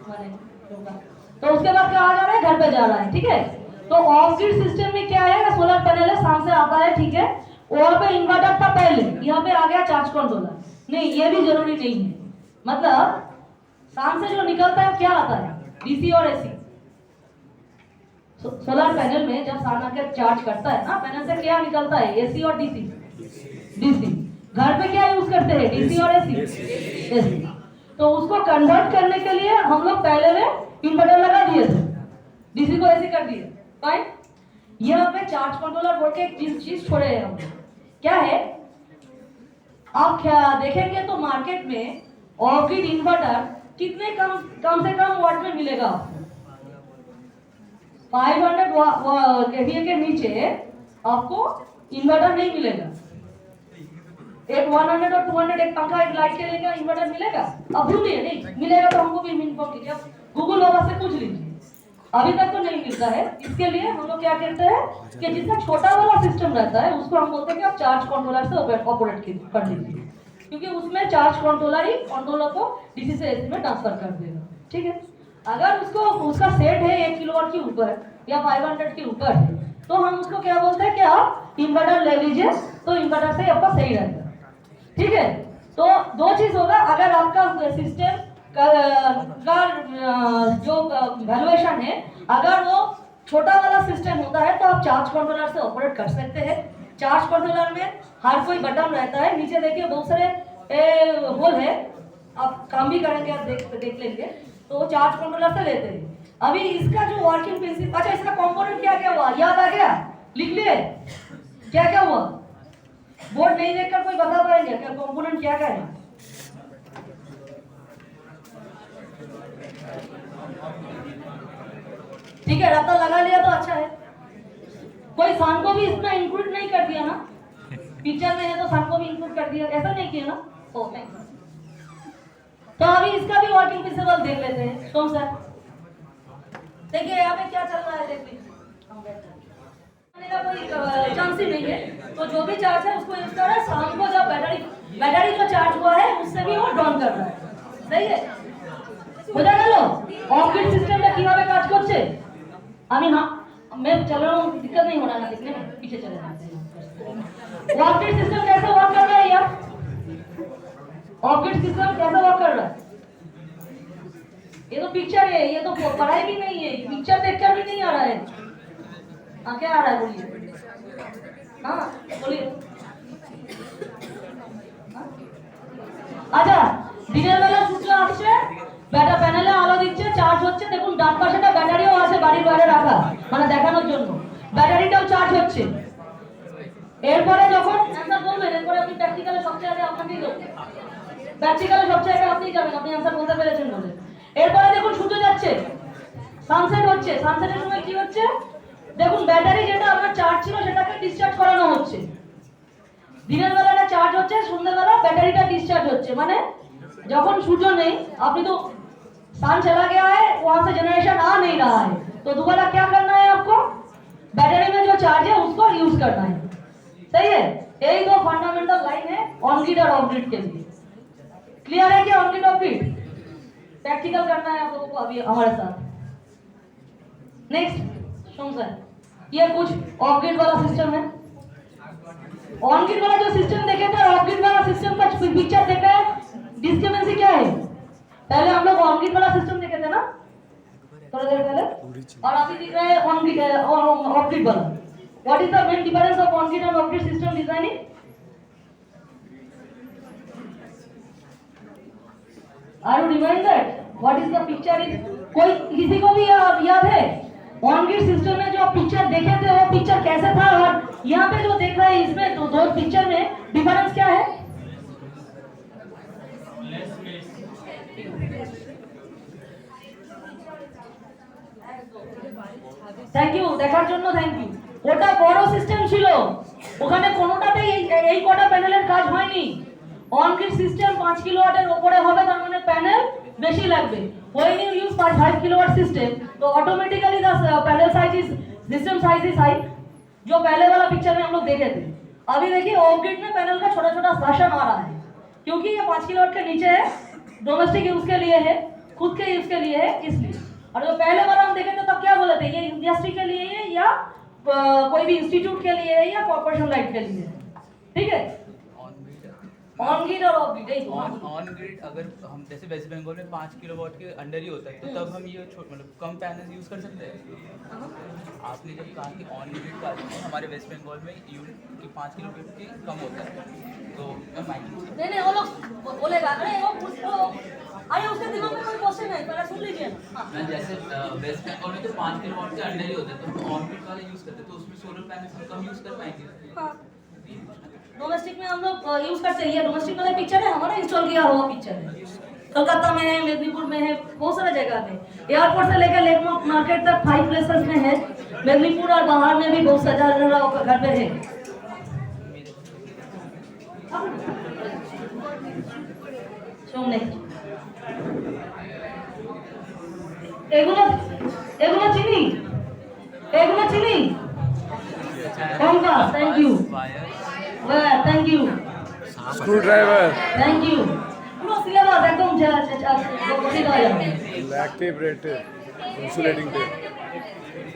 मैंने होगा। तो उसके बाद क्या आ जा रहा है? घर पे जा रहा है, ठीक है। तो ऑफ ग्रिड सिस्टम में क्या है? सोलर पैनल है, शाम से आता है, ठीक है। वहां पे इन्वर्टर था पहले, यहाँ पे आ गया चार्ज कंट्रोलर। नहीं, ये भी जरूरी नहीं है। मतलब शाम से जो निकलता है क्या आता है? डीसी और एसी। सोलर पैनल में जब शाम आकर चार्ज करता है ना, पैनल से क्या निकलता है? एसी और डीसी। डीसी। घर पे क्या यूज करते हैं? डीसी और एसी। एसी। तो उसको कन्वर्ट करने के लिए हम लोग पहले में इन्वर्टर लगा दिए थे, डीसी को एसी कर दिए। फाइन। यहाँ पे चार्ज कंट्रोलर बोल के एक चीज छोड़े हैं हम। क्या है? आप क्या देखेंगे तो मार्केट में ऑफ ग्रिड इन्वर्टर कितने कम से कम वाट में मिलेगा आपको? 500 केवीए के नीचे आपको इन्वर्टर नहीं मिलेगा। एक 100 और 200 एक पंखा एक लाइट के लिए क्या इन्वर्टर मिलेगा? अब भूलिए, नहीं मिलेगा तो हमको भी इन्फॉर्म कीजिए, गूगल बाबा से पूछ लीजिए। अभी तक तो नहीं मिलता है। इसके लिए हम लोग क्या करते हैं कि जितना छोटा वाला सिस्टम रहता है उसको हम बोलते हैं कि आप चार्ज कंट्रोलर से ऑपरेट कर लीजिए, क्योंकि उसमें चार्ज कंट्रोलर ही कंट्रोलर को डीसी से एसी में ट्रांसफर कर देगा, ठीक है। अगर उसको उसका सेट है 1 किलोवाट के ऊपर या 500 के ऊपर है, तो हम उसको क्या बोलते हैं कि आप इन्वर्टर ले लीजिए, तो इन्वर्टर से आपका सही रहेगा, ठीक है। तो दो चीज होगा, अगर आपका सिस्टम का जो वैल्यूएशन है अगर वो छोटा वाला सिस्टम होता है तो आप चार्ज कंट्रोलर से ऑपरेट कर सकते हैं। चार्ज कंट्रोलर में हर कोई बटन रहता है, नीचे देखिए बहुत सारे होल है, आप काम भी करेंगे, आप देख लेंगे। तो वो चार्ज कंट्रोलर से लेते हैं। अभी इसका जो वर्किंग प्रिंसिपल, अच्छा इसका कंपोनेंट क्या क्या हुआ याद आ गया? लिख लिए क्या क्या हुआ? बोर्ड नहीं देखकर कोई बता पाएंगे क्या कंपोनेंट क्या क्या है? ठीक है, रास्ता लगा लिया तो अच्छा है। कोई सान को भी इसमें इंक्लूड नहीं कर दिया ना? पिक्चर में है तो सान को भी इंक्लूड कर दिया, ऐसा नहीं किया ना? ओ थैंक्स। तो अभी इसका भी वर्किंग प्रिंसिपल देख लेते हैं। सोम सर देखिए यहाँ पे क्या चल रहा है, देख लीजिए। का कोई चांस ही नहीं है, तो जो भी चार्ज है उसको यूज कर रहा है। शाम को जब बैटरी जो चार्ज हुआ है उससे भी वो डाउन कर रहा है, सही है। বোঝা গেল অফ গ্রিড সিস্টেমটা কিভাবে কাজ করছে? আমি না मैं चल रहा हूँ, दिक्कत नहीं हो रहा है ना दिखने में, पीछे चले जाते हैं। ऑफ ग्रिड सिस्टम कैसे वर्क कर रहा है यार? ऑफ ग्रिड सिस्टम कैसे वर्क कर रहा है? ये तो पिक्चर है, ये तो पढ़ाई भी नहीं है, पिक्चर देखकर भी नहीं आ रहा है। हाँ क्या आ रहा है बोलिए? हाँ बोलिए। আচ্ছা দিনের বেলা সূর্য আসছে, ব্যাটা প্যানেলে আলো দিচ্ছে, চার্জ হচ্ছে, দেখুন ডান পাশেটা ব্যাটারি বাড়ির বাইরে রাখা, মানে দেখানোর জন্য। ব্যাটারিটাও চার্জ হচ্ছে। এরপরে যখন অ্যান্সার বলবেন, এরপরে আপনি প্র্যাকটিক্যালে সবচেয়ে আগে আপনাকেই দেবো। প্র্যাকটিক্যালে সবচেয়ে আগে আপনিই যাবেন, আপনি অ্যান্সার বলতে পেরেছেন বলে। এরপরে দেখুন সূর্য যাচ্ছে, সানসেট হচ্ছে। সানসেটের সময় কি হচ্ছে দেখুন, ব্যাটারি যেটা আপনার চার্জ ছিল সেটাকে ডিসচার্জ করানো হচ্ছে। দিনের বেলাটা চার্জ হচ্ছে, সন্ধ্যেবেলা बैटरीটা डिस्चार्ज होच्छे। माने जखन सूर्य नहीं, आपनी तो सन चला गया है, वहां से जनरेशन आ नहीं रहा है, तो दोबारा क्या करना है आपको? बैटरी में जो चार्ज है उसको यूज करना है। सही है? यही दो फंडामेंटल लाइन है ऑन ग्रिड और ऑफ ग्रिड के लिए। क्लियर है क्या on grid off grid? Practical करना है आप लोगों को अभी हमारे साथ। नेक्स्ट सोम सर, ये कुछ ऑफ ग्रिड वाला सिस्टम है। ऑन ग्रिड वाला जो सिस्टम देखे थे, ऑफ ग्रिड वाला सिस्टम का पिक्चर देखा है, डिस्क्रिपेंसी क्या है? पहले हम लोग ऑन ग्रिड वाला सिस्टम देखे थे ना थोड़ा देर पहले, और अभी दिख रहा है ऑन ग्रिड ऑफ ग्रिड वाला। What is the main difference of on grid and off grid system designing? Are you reminded what is the picture? Is कोई किसी को भी याद है ऑन ग्रिड सिस्टम में जो पिक्चर देखे थे वो पिक्चर कैसे था, और यहाँ पे जो देख रहे हैं इसमें तो दो पिक्चर में डिफरेंस क्या है? थैंक यू দেখার জন্য থ্যাংক ইউ। ওটা বড় সিস্টেম ছিল, ওখানে কোনোটাতেই এই কটা প্যানেলের কাজ হয়নি। অন গ্রিড সিস্টেম 5 কিলোওয়াটের উপরে হবে, তার মানে প্যানেল বেশি লাগবে। when you use 5 kilowatt system तो automatically the panel size is system size is high, जो पहले वाला पिक्चर में हम लोग देखे थे। अभी देखिए ऑफ ग्रिड में पैनल का छोटा छोटा सेक्शन आ रहा है, क्योंकि ये 5 किलोवाट के नीचे है, डोमेस्टिक यूज के लिए है, खुद के यूज के लिए है, इसलिए। और जो पहले वाला हम देखे थे तब क्या बोले थे, ये इंडस्ट्री के लिए है या कोई भी इंस्टीट्यूट के लिए है या कॉर्पोरेशन लाइट के लिए है। ठीक है, ऑन ग्रिड और ऑफ ग्रिड ऑन ग्रिड अगर हम जैसे वेस्ट बंगाल में 5 किलोवाट के अंडर ही होता है, तो तब हम ये मतलब कम पैनल यूज कर सकते हैं। आपने जब कहा कि ऑन ग्रिड का हमारे वेस्ट बंगाल में यूनिट की 5 किलोवाट की कम होता है, तो मैं माइनिंग नहीं वो लोग बोलेगा, अरे वो आइए उसके दिमाग में कोई क्वेश्चन है, पहले सुन लीजिए। मैं जैसे वेस्ट बंगाल में तो 5 किलोवाट के अंडर ही होता है, तो ऑन ग्रिड वाले यूज करते हैं, तो उसमें सोलर पैनल हम कम यूज कर पाएंगे। डोमेस्टिक में हम लोग यूज करते हैं, ये डोमेस्टिक वाला पिक्चर है, हमारा इंस्टॉल किया हुआ पिक्चर है। कोलकाता में है, मेदिनीपुर में है, बहुत सारे जगह पे, एयरपोर्ट से लेकर लेक मार्केट तक 5 प्लेसेस में है। मेदिनीपुर और बाहर में भी बहुत सारा घर पे है। এগুলো চিনি compass, thank you, thank you, Screwdriver, thank you. পুরো সিলেবাস একদম ঠিক হয়ে যাবে। active rated, insulating tape,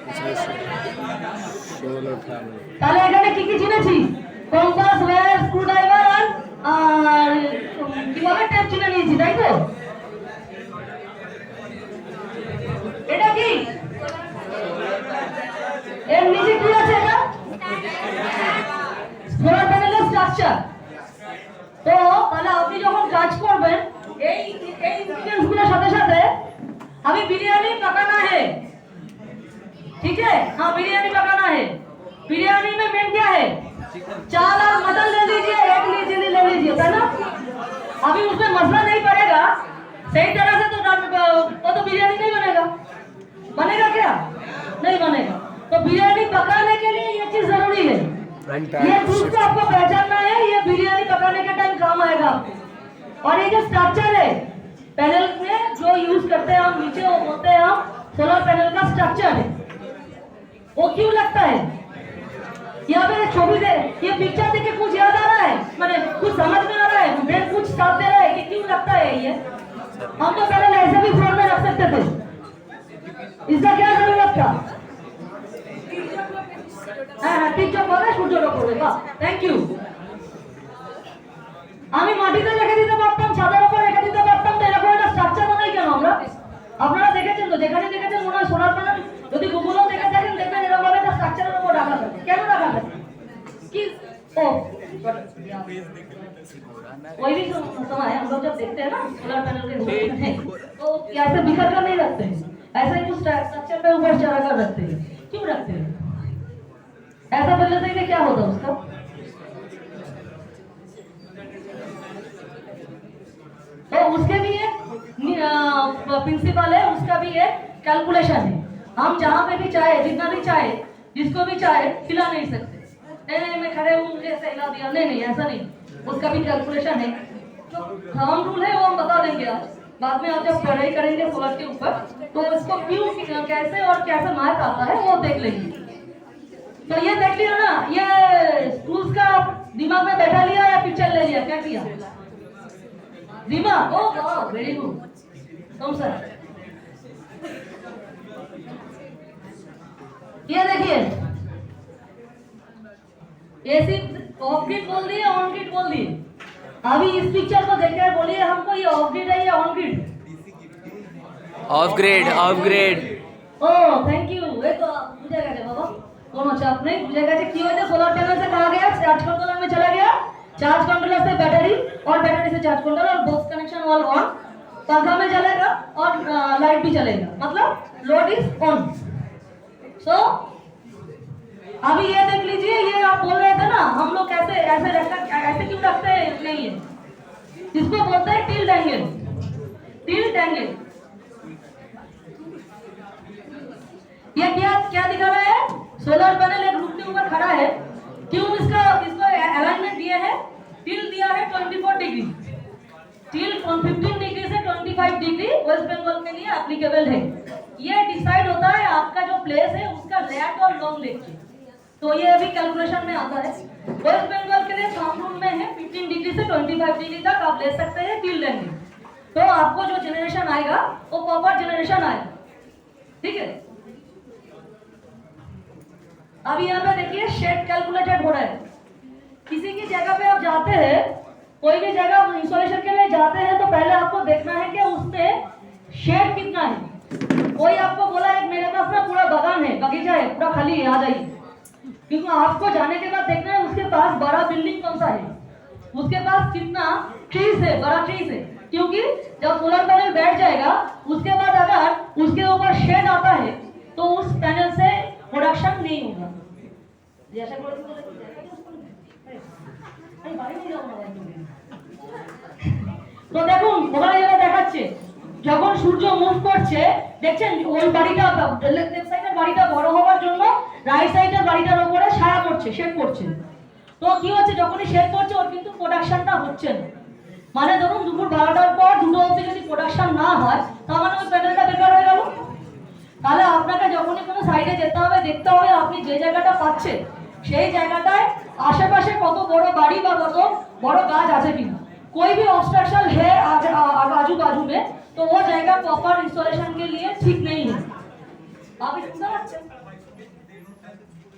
insulation, solar panel. তাহলে এখানে কি কি চিনেছি? কম্পাস, ওয়্যার, স্ক্রুড্রাইভার আর কিভাবে টেপ চিনে নিয়েছি, তাই তো? এটা কি এর নিচে কি আছে? এটা সোলার প্যানেলের স্ট্রাকচার। তো তাহলে আপনি যখন কাজ করবেন এই ইনগ্রেডিয়েंट्स সাথে সাথে अभी बिरयानी पकाना है, ठीक है? हाँ बिरयानी पकाना है। बिरयानी में मेन क्या है? चावल और मटन ले लीजिए, एक लीजिए ले लीजिए, है ना? अभी उसमें मसला नहीं पड़ेगा सही तरह से, तो वो तो बिरयानी नहीं बनेगा। बनेगा क्या? नहीं बनेगा। तो बिरयानी पकाने के लिए ये चीज जरूरी है, ये चीज को आपको पहचानना है, ये बिरयानी पकाने के टाइम काम आएगा आपको। और ये जो स्ट्रक्चर है पैनल में जो यूज करते हैं हम, नीचे होते हैं हम सोलर पैनल का स्ट्रक्चर है, वो क्यों लगता है? यहाँ पे छवि दे, ये पिक्चर देख के कुछ याद आ रहा है, मैंने कुछ समझ में आ रहा है, ब्रेन कुछ साथ दे रहा है कि क्यों लगता है ये? हम तो पैनल ऐसे भी फ्लोर में रख सकते थे, इसका क्या जरूरत था? हाँ ठीक जो बोले সূর্য রকমে, বাহ থ্যাংক ইউ। আমি মাটিতে রেখে দিতে পারতাম, ছাদের উপর রেখে দিতে পারতাম, তো এরকম একটা স্ট্রাকচার বানাই কেন আমরা? আপনারা দেখেছেন তো, যেখানে দেখেছেন মনে হয় সোলার প্যানেল, যদি গুগলও দেখে থাকেন দেখবেন এরকম ভাবে একটা স্ট্রাকচারের উপর রাখা থাকে। কেন রাখা থাকে? কি ओ कोई भी समय हम लोग जब देखते हैं ना सोलर पैनल के ऊपर, तो ऐसे बिखर कर नहीं रखते हैं, ऐसा ही कुछ स्ट्रक्चर पे ऊपर चढ़ा कर रखते हैं, क्यों रखते हैं? ऐसा कर लेते हैं कि क्या होता उसका? तो उसके भी एक प्रिंसिपल है, उसका भी एक कैलकुलेशन है। हम जहाँ पे भी चाहे, जितना भी चाहे, जिसको भी चाहे खिला नहीं सकते। नहीं मैं खड़े हूँ मुझे ऐसा हिला दिया, नहीं ऐसा नहीं, उसका भी कैलकुलेशन है। जो थर्म रूल है वो हम बता देंगे आज, बाद में आप जब पढ़ाई करेंगे सोलर के ऊपर तो इसको क्यों कैसे और कैसे मार्क आता है वो देख लेंगे। तो ये देख लिया ना, ये स्कूल्स का दिमाग में बैठा लिया या पिक्चर ले लिया, क्या किया? दिमाग, ओ वेरी गुड तुम सर। ये देखिए एसी ऑफ ग्रिड बोल दिए, ऑन ग्रिड बोल दिए। अभी इस पिक्चर को देखकर बोलिए हमको ये ऑफ ग्रिड है या on grid? Off grid, off grid. Oh thank you. ये तो बुझे गए बाबा, कोनो चाप नहीं, बुझे गए कि होता सोलर पैनल से कहा गया चार्ज कंट्रोलर में चला गया, चार्ज कंट्रोलर से बैटरी और बैटरी से चार्ज कंट्रोलर और बोथ कनेक्शन ऑल ऑन, पंखा में चलेगा और लाइट भी चलेगा, मतलब लोड इज ऑन। सो अभी ये देख लीजिए, ये आप बोल रहे थे ना हम लोग कैसे ऐसे रखकर ऐसे क्यों रखते हैं, नहीं है, इसको बोलते हैं टिल्ट एंगल। टिल्ट एंगल ये क्या दिखा रहा है? सोलर पैनल एक रूफ के ऊपर खड़ा है, क्यों इसको अलाइनमेंट दिया है? टिल्ट दिया है 24 डिग्री, टिल्ट 15 डिग्री से 25 डिग्री वेस्ट बंगाल के लिए एप्लीकेबल है। ये डिसाइड होता है आपका जो प्लेस है उसका लैट और लॉन्ग लेग के, तो ये अभी कैलकुलेशन में आता है। वेस्ट बंगाल के लिए थंब रूल में है 15 डिग्री से 25 डिग्री तक आप ले सकते हैं टिल्ट एंगल, तो आपको जो जनरेशन आएगा वो प्रॉपर जनरेशन आएगा, ठीक है। अभी यहाँ पे देखिए शेड कैलकुलेटेड हो रहा है। किसी की जगह पे आप जाते हैं, कोई भी जगह इंस्टॉलेशन के लिए जाते हैं तो पहले आपको देखना है कि उसमें शेड कितना है। कोई आपको बोला है मेरे पास ना पूरा बागान है, बगीचा है, पूरा खाली है, आ जाइए, क्योंकि आपको जाने के बाद देखना है उसके पास बड़ा बिल्डिंग कौन सा है, उसके पास कितना ट्रीज है, बड़ा ट्रीज है, क्योंकि जब सोलर पैनल बैठ जाएगा उसके बाद अगर उसके ऊपर शेड आता है तो उस पैनल से प्रोडक्शन नहीं होगा। जैसे তো দেখুন ওখানে যেটা দেখাচ্ছে যখন সূর্য মুভ করছে দেখছেন ওই বাড়িটা লেফট সাইডের বাড়িটা বড় হওয়ার জন্য রাইট সাইডের বাড়িটার উপরে ছায়া পড়ছে, শেড পড়ছে। তো কি হচ্ছে যখনই শেড পড়ছে ওর কিন্তু প্রোডাকশনটা হচ্ছে না, মানে ধরুন দুপুর 12টার পর 2টো অবধি যদি প্রোডাকশন না হয় তার মানে ওই প্যানেলটা বেকার হয়ে গেল। তাহলে আপনাকে যখনই কোনো সাইডে যেতে হবে দেখতে হবে আপনি যে জায়গাটা পাচ্ছেন সেই জায়গাটায় आशे-पाशे कत बड़ो बाड़ी बा कत बड़ो गाछ आछे किना, कोई भी ऑब्स्ट्रक्शन है आजू बाजू में तो वो जगह प्रॉपर इंस्टॉलेशन के लिए ठीक नहीं है। आप सुनते पाচ্ছেন?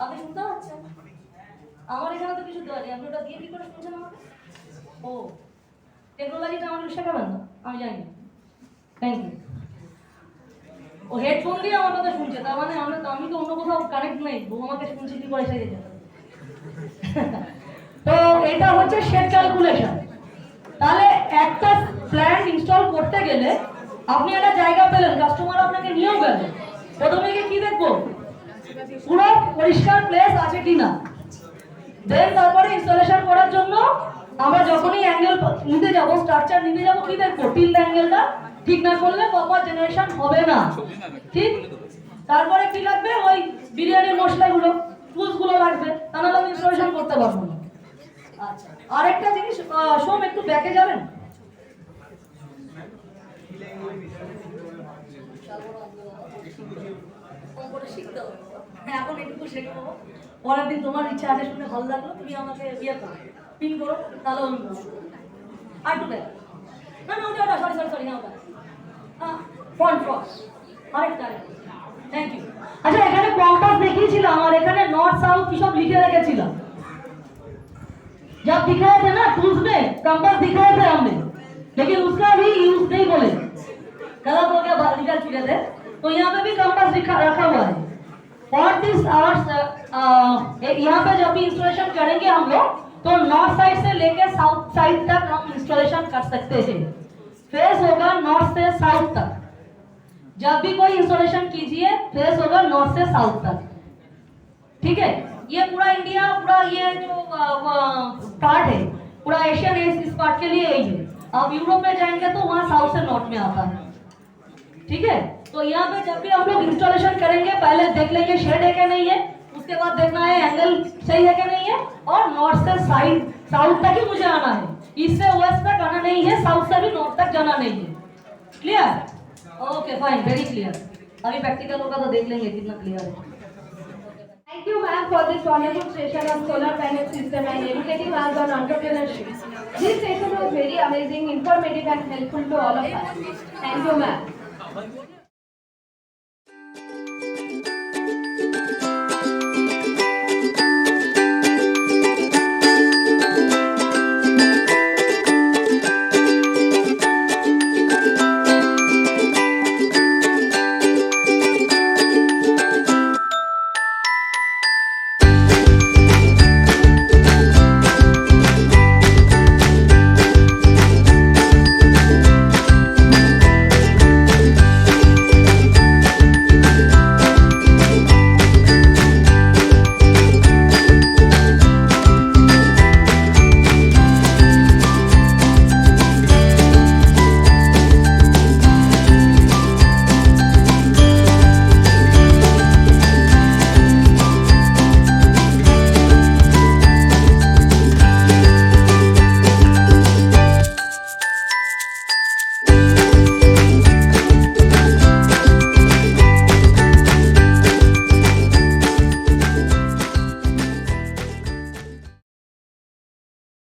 আপনি শুনতে পাচ্ছেন? আমার এখানে তো কিছু দেওয়া নেই, আপনি ওটা দিয়ে কি করে শুনছেন আমাকে? ও টেকনোলজিটা আমাকে শেখাবেন না, আমি জানি না। Thank you. ও হেডফোন দিয়ে আমার কথা শুনছে, তার মানে আমি তো অন্য কোথাও কানেক্ট নেই, ও আমাকে শুনছে কি করে সেটা। তো এটা হচ্ছে শেড ক্যালকুলেশন। তাহলে একটা প্ল্যান্ট ইনস্টল করতে গেলে আপনি একটা জায়গা পেলেন, কাস্টমার আপনাকে নিয়েও গেল, প্রথমে কি দেখবো পুরো পরিষ্কার প্লেস আছে কিনা, দেন তারপরে ইনস্টলেশন করার জন্য আমরা যখনই অ্যাঙ্গেল নিতে যাব, স্ট্রাকচার নিতে যাব, কি দেখবো টিল্ট অ্যাঙ্গেলটা ঠিক না করলে প্রপার জেনারেশন হবে না, ঠিক। তারপরে কি লাগবে ওই বিরিয়ানির মশলাগুলো টুলস গুলো লাগবে, তাহলে আমি ইনস্টলেশন করতে পারবো না। আচ্ছা আরেকটা জিনিস সোম একটু ব্যাকে যাবেন, শিখতে হবে। হ্যাঁ এখন একটু শিখবো, পরের দিন তোমার ইচ্ছা আছে শুনে ভালো লাগলো তুমি আমাকে ইয়ে করো পিন করো, তাহলে আমি আর একটু ব্যাক না না ওটা সরি না ওটা ফ্রন্ট ক্রস আরেকটা থ্যাংক ইউ। अच्छा এখানে কম্পাস দেখিয়েছিলাম আর এখানে नॉर्थ साउथ की सब लिखे রেখেছিলাম, जब दिखाए थे ना टूल्स में कंपास दिखाए थे हमने, लेकिन उसका भी यूज नहीं बोले, गलत हो गया निकल चुके थे, तो यहाँ पे भी कंपास रखा हुआ है। फॉर दिस आवर्स यहाँ पे जब भी इंस्टॉलेशन करेंगे हम लोग तो नॉर्थ साइड से लेकर साउथ साइड तक हम इंस्टॉलेशन कर सकते हैं। फेस होगा नॉर्थ से साउथ तक, जब भी कोई इंस्टॉलेशन कीजिए फेस होगा नॉर्थ से साउथ तक, ठीक है। ये पूरा इंडिया, पूरा ये जो पार्ट है, पूरा एशियन इस पार्ट के लिए यही है। आप यूरोप में जाएंगे तो वहाँ साउथ से नॉर्थ में आता है, ठीक है। तो यहाँ पे जब भी हम लोग इंस्टॉलेशन करेंगे पहले देख लेंगे शेड है क्या नहीं है, उसके बाद देखना है एंगल सही है क्या नहीं है, और नॉर्थ से साइड साउथ तक ही मुझे आना है, ईस्ट से वेस्ट तक आना नहीं है, साउथ से भी नॉर्थ तक जाना नहीं है। Clear? Okay fine, very clear. अभी प्रैक्टिकल होगा तो देख लेंगे कितना क्लियर है। Thank you, ma'am, for this wonderful session on solar panel system and educating us on entrepreneurship. This session was very amazing, informative, and helpful to all of us. Thank you, ma'am.